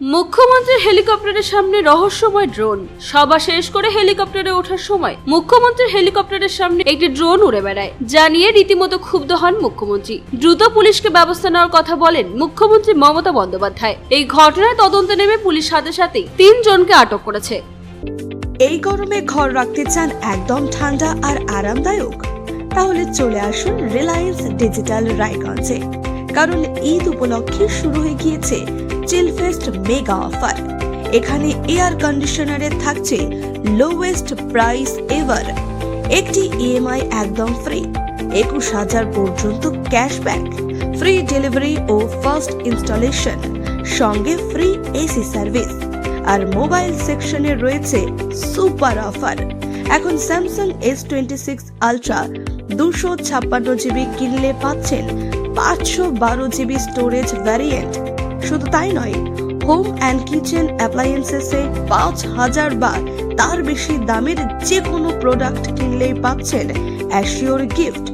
মুখ্যমন্ত্রীর হেলিকপ্টারের সামনে রহস্যময় ড্রোন। সভা শেষ করে হেলিকপ্টারে ওঠার সময় মুখ্যমন্ত্রীর হেলিকপ্টারের সামনে একটি ড্রোন উড়ে বেড়ায়, যা নিয়ে রীতিমতো ক্ষুব্ধ হন মুখ্যমন্ত্রী। দ্রুত পুলিশকে ব্যবস্থা নেওয়ার কথা বলেন মুখ্যমন্ত্রী মমতা বন্দ্যোপাধ্যায়। এই ঘটনায় তদন্তে নেমে পুলিশ সাথে সাথেই 3 জনকে আটক করেছে। এই গরমে ঘর রাখতে চান একদম ঠান্ডা আর আরামদায়ক? তাহলে চলে আসুন রিলায়েন্স ডিজিটাল রায়গঞ্জে, কারণ ঈদ উপলক্ষে শুরু হয়ে গিয়েছে চিলফেস্ট মেগা অফার। এখানে এয়ার কন্ডিশনারে থাকছে লোয়েস্ট প্রাইস এভার, একটি ইএমআই একদম ফ্রি, 21,000 পর্যন্ত ক্যাশব্যাক, ফ্রি ডেলিভারি ও ফার্স্ট ইনস্টলেশন, সঙ্গে ফ্রি এসি সার্ভিস। আর মোবাইল সেকশনে রয়েছে সুপার অফার। এখন স্যামসাং S26 আলট্রা 256 জিবি কিনলে পাচ্ছেন 512 জিবি স্টোরেজ ভ্যারিয়েন্ট। শুধু তাই নয়, হোম অ্যান্ড কিচেন অ্যাপ্লায়েন্সেসে 5,000 বা তার বেশি দামের যে কোনো প্রোডাক্ট কিনলেই পাচ্ছেন অ্যাসিওর গিফট,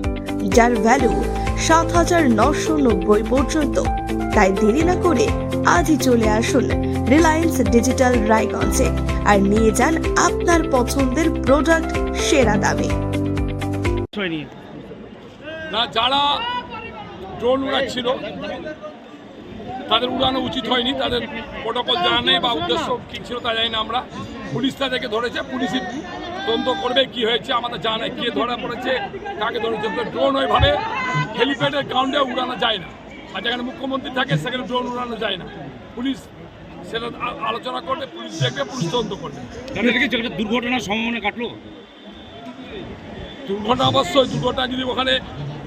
যার ভ্যালু 7,990 পর্যন্ত। তাই দেরি না করে আজই চলে আসুন রিলায়েন্স ডিজিটাল রায়গঞ্জে আর নিয়ে যান আপনার পছন্দের প্রোডাক্ট সেরা দামে। না, যারা ড্রোন উড়াচ্ছিল তাদের উড়ানো উচিত হয়নি, তাদের প্রোটোকল জানা নেই বা উদ্দেশ্য কী ছিল তা জানি না আমরা। পুলিশ তাদেরকে ধরেছে, পুলিশের তদন্ত করবে কি হয়েছে আমাদের জানা নেই, কে ধরা পড়েছে, কাকে ধরেছে। ড্রোন ওইভাবে হেলিপ্যাডের গ্রাউন্ডে উড়ানো যায় না, আর যেখানে মুখ্যমন্ত্রী থাকে সেখানে ড্রোন উড়ানো যায় না। পুলিশ সেটা আলোচনা করবে, পুলিশ দেখবে, পুলিশ তদন্ত করবে। দুর্ঘটনার সম্ভাবনা কাটলো? দুর্ঘটনা অবশ্যই, দুর্ঘটনা যদি ওখানে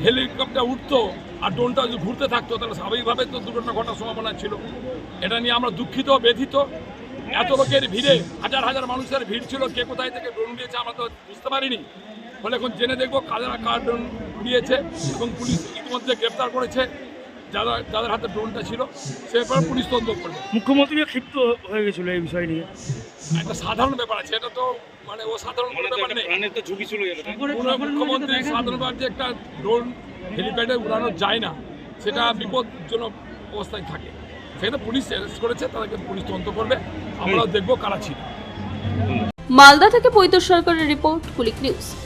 হেলিকপ্টার উঠতো আর ড্রোনটা যদি ঘুরতে থাকতো তাহলে স্বাভাবিকভাবে তো দুর্ঘটনা ঘটার সম্ভাবনা ছিল। এটা নিয়ে আমরা দুঃখিত, ব্যথিত। এত লোকের ভিড়ে, হাজার হাজার মানুষের ভিড় ছিল, কে কোথায় থেকে ড্রোন উড়িয়েছে আমরা তো বুঝতে পারিনি। ফলে এখন জেনে দেখবো কার ড্রোন উড়িয়েছে, এবং পুলিশ ইতিমধ্যে গ্রেপ্তার করেছে যাদের হাতে ড্রোনটা ছিল। সে ব্যাপারে পুলিশ তদন্ত করবে। মুখ্যমন্ত্রীও ক্ষিপ্ত হয়ে গেছিল এই বিষয় নিয়ে। একটা সাধারণ ব্যাপার আছে, এটা তো মানে ও সাধারণ কোনো ব্যাপার নেই। প্রাণের তো ঝুঁকি ছিল। মুখ্যমন্ত্রী সাধারণ ব্যাপার যে একটা ড্রোন হেলিপ্যাডে উড়ানো যায় না, সেটা বিপজ্জনক অবস্থায় থাকে। সেখানে পুলিশ অ্যারেস্ট করেছে, তাদেরকে পুলিশ তদন্ত করবে, আমরাও দেখবো কারা ছিল। মালদা থেকে পৈতর সরকারের রিপোর্ট, কুলিক নিউজ।